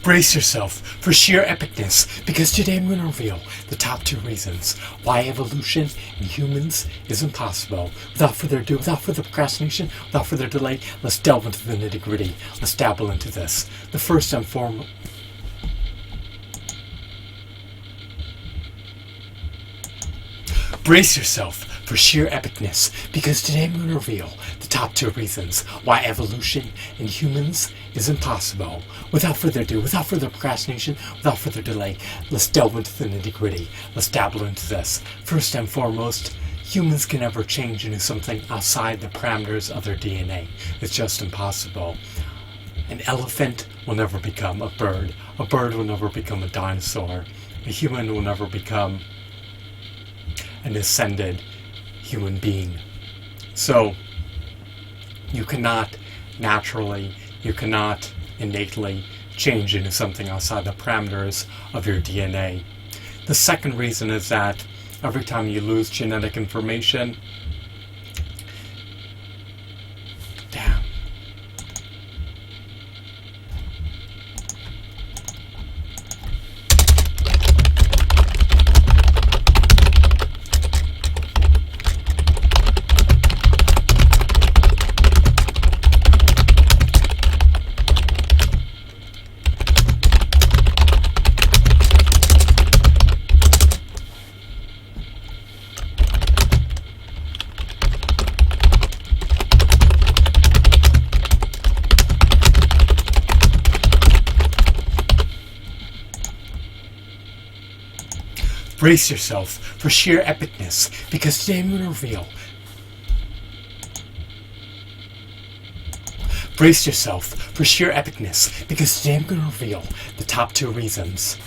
Brace yourself for sheer epicness, because today I'm going to reveal the top 2 reasons why evolution in humans is impossible. Without further ado, without further procrastination, without further delay, let's delve into the nitty-gritty. Let's dabble into this. The first and foremost... Brace yourself for sheer epicness, because today I'm going to reveal the top 2 reasons why evolution in humans is impossible. Without further ado, without further procrastination, without further delay, let's delve into the nitty-gritty. Let's dabble into this. First and foremost, humans can never change into something outside the parameters of their DNA. It's just impossible. An elephant will never become a bird. A bird will never become a dinosaur. A human will never become an ascended human being. So, you cannot naturally, you cannot innately change into something outside the parameters of your DNA. The second reason is that every time you lose genetic information, damn. Brace yourself for sheer epicness, because today I'm going to reveal. Brace yourself for sheer epicness, because today I'm going to reveal the top 2 reasons.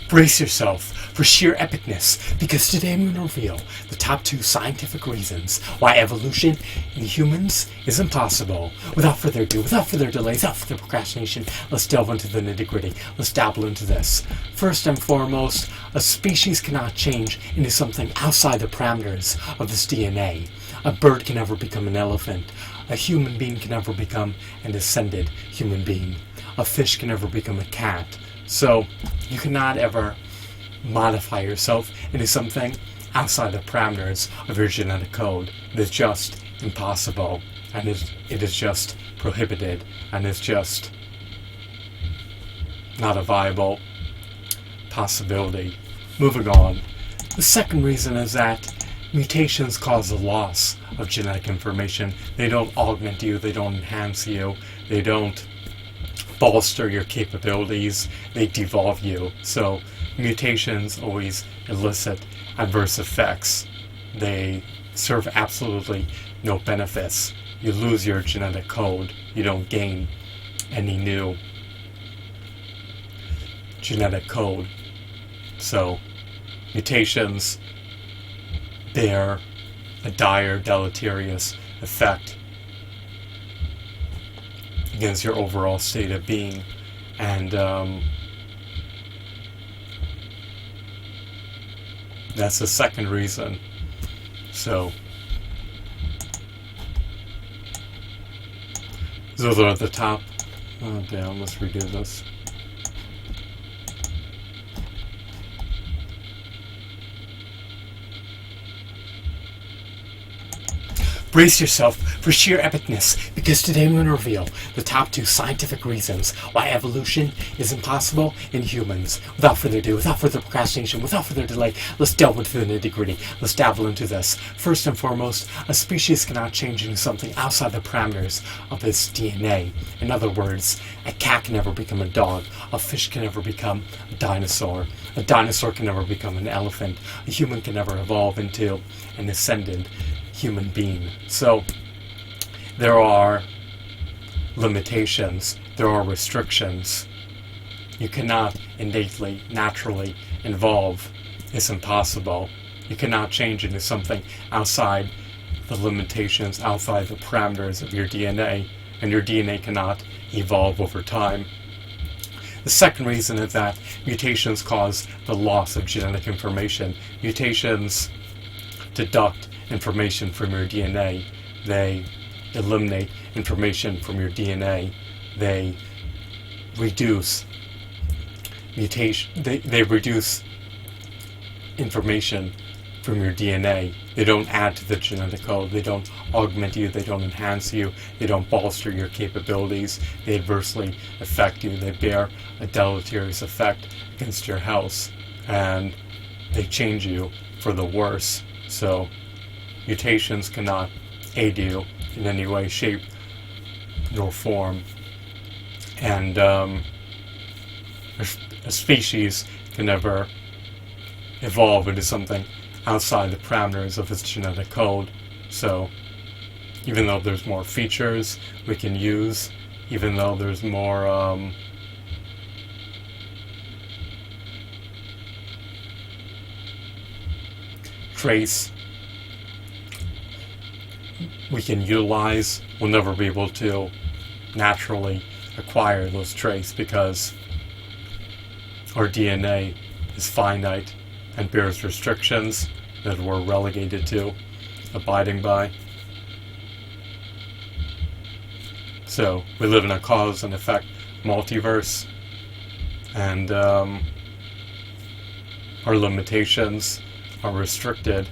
Brace yourself for sheer epicness, because today I'm going to reveal the top 2 scientific reasons why evolution in humans is impossible. Without further ado, without further delay, without further procrastination, let's delve into the nitty-gritty. Let's dabble into this. First and foremost, a species cannot change into something outside the parameters of this DNA. A bird can never become an elephant. A human being can never become an ascended human being. A fish can never become a cat. So, you cannot ever modify yourself into something outside the parameters of your genetic code. It is just impossible, and it is just prohibited, and it's just not a viable possibility. Moving on. The second reason is that mutations cause a loss of genetic information. They don't augment you, they don't enhance you, they don't bolster your capabilities, they devolve you. So mutations always elicit adverse effects. They serve absolutely no benefits. You lose your genetic code, you don't gain any new genetic code. So mutations bear a dire, deleterious effect against your overall state of being, and that's the second reason. So those are the top. Oh damn, let's redo this. Brace yourself for sheer epicness, because today I'm going to reveal the top 2 scientific reasons why evolution is impossible in humans. Without further ado, without further procrastination, without further delay, let's delve into the nitty-gritty. Let's dabble into this. First and foremost, a species cannot change into something outside the parameters of its DNA. In other words, a cat can never become a dog. A fish can never become a dinosaur. A dinosaur can never become an elephant. A human can never evolve into an ascendant human being. So there are limitations, there are restrictions. You cannot innately, naturally evolve. It's impossible. You cannot change into something outside the limitations, outside the parameters of your DNA, and your DNA cannot evolve over time. The second reason is that mutations cause the loss of genetic information. Mutations deduct information from your DNA. They eliminate information from your DNA. They reduce they reduce information from your DNA. They don't add to the genetic code. They don't augment you. They don't enhance you. They don't bolster your capabilities. They adversely affect you. They bear a deleterious effect against your health, and they change you for the worse. So mutations cannot aid you in any way, shape, nor form. And a species can never evolve into something outside the parameters of its genetic code. So even though there's more features we can use, even though there's more traits we can utilize, we'll never be able to naturally acquire those traits because our DNA is finite and bears restrictions that we're relegated to abiding by. So we live in a cause and effect multiverse, and our limitations are restricted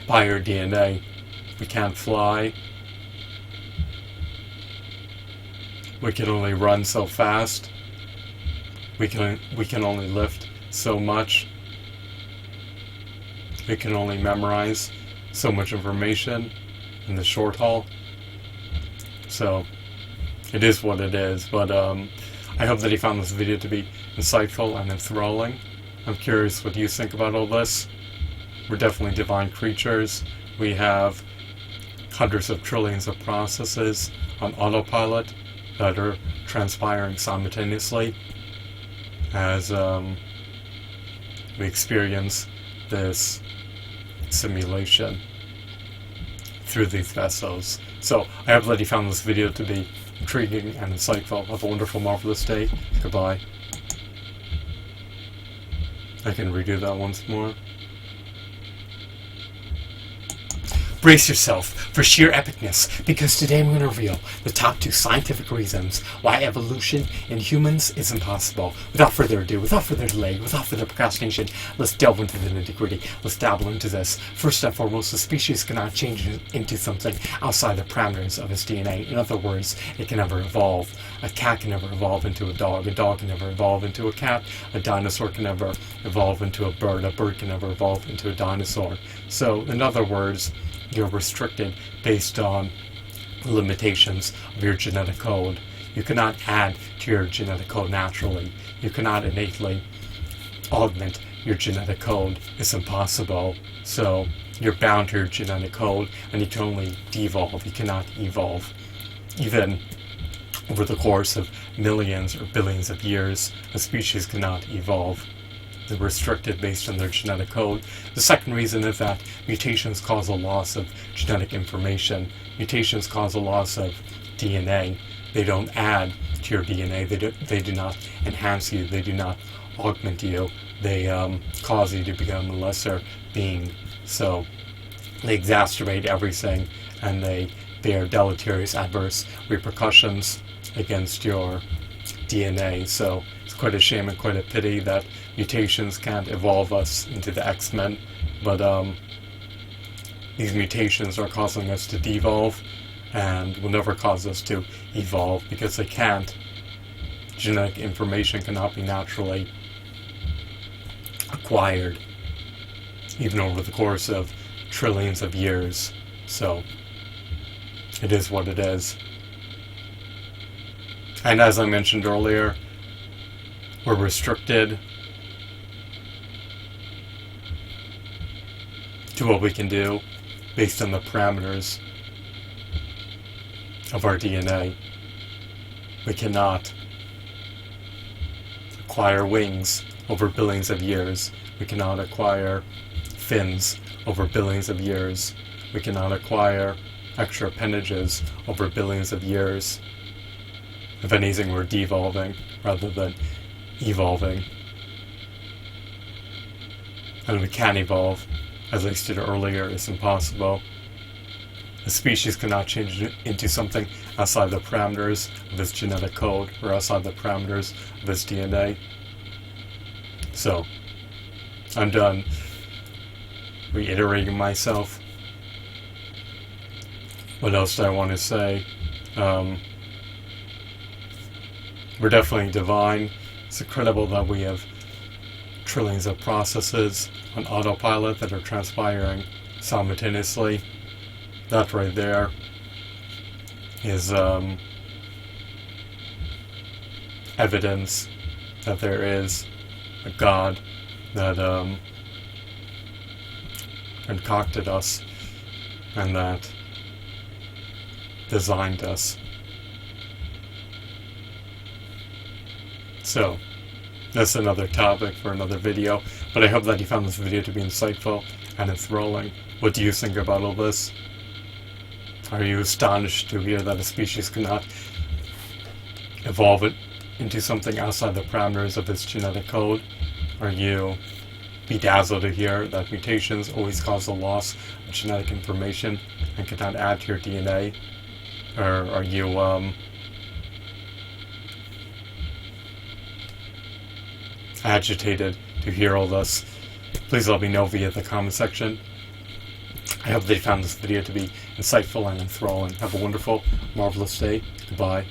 by our DNA. We can't fly. We can only run so fast. We can only lift so much. We can only memorize so much information in the short haul. So it is what it is. But I hope that you found this video to be insightful and enthralling. I'm curious what you think about all this. We're definitely divine creatures. We have hundreds of trillions of processes on autopilot that are transpiring simultaneously as we experience this simulation through these vessels. So I hope that you found this video to be intriguing and insightful. Have a wonderful, marvelous day. Goodbye. I can redo that once more. Brace yourself for sheer epicness, because today I'm going to reveal the top 2 scientific reasons why evolution in humans is impossible. Without further ado, without further delay, without further procrastination, let's delve into the nitty-gritty. Let's dabble into this. First and foremost, the species cannot change into something outside the parameters of its DNA. In other words, it can never evolve. A cat can never evolve into a dog can never evolve into a cat, a dinosaur can never evolve into a bird can never evolve into a dinosaur. So, in other words, you're restricted based on the limitations of your genetic code. You cannot add to your genetic code naturally. You cannot innately augment your genetic code. It's impossible. So you're bound to your genetic code, and you can only devolve. You cannot evolve. Even over the course of millions or billions of years, a species cannot evolve. They're restricted based on their genetic code. The second reason is that mutations cause a loss of genetic information. Mutations cause a loss of DNA. They don't add to your DNA. They do not enhance you. They do not augment you. They cause you to become a lesser being. So they exacerbate everything, and they bear deleterious adverse repercussions against your DNA. So it's quite a shame and quite a pity that mutations can't evolve us into the X-Men, but these mutations are causing us to devolve and will never cause us to evolve because they can't. Genetic information cannot be naturally acquired, even over the course of trillions of years. So it is what it is. And as I mentioned earlier, we're restricted to what we can do based on the parameters of our DNA. We cannot acquire wings over billions of years. We cannot acquire fins over billions of years. We cannot acquire extra appendages over billions of years. If anything, we're devolving rather than evolving. And we can evolve. As I stated earlier, it's impossible. A species cannot change into something outside the parameters of its genetic code or outside the parameters of its DNA. So, I'm done reiterating myself. What else do I want to say? We're definitely divine. It's incredible that we have trillions of processes on autopilot that are transpiring simultaneously. That right there is evidence that there is a God that concocted us and that designed us. So, that's another topic for another video, but I hope that you found this video to be insightful and enthralling. What do you think about all this? Are you astonished to hear that a species cannot evolve it into something outside the parameters of its genetic code? Are you bedazzled to hear that mutations always cause the loss of genetic information and cannot add to your DNA? Or are you agitated to hear all this? Please let me know via the comment section. I hope that you found this video to be insightful and enthralling. Have a wonderful, marvelous day. Goodbye.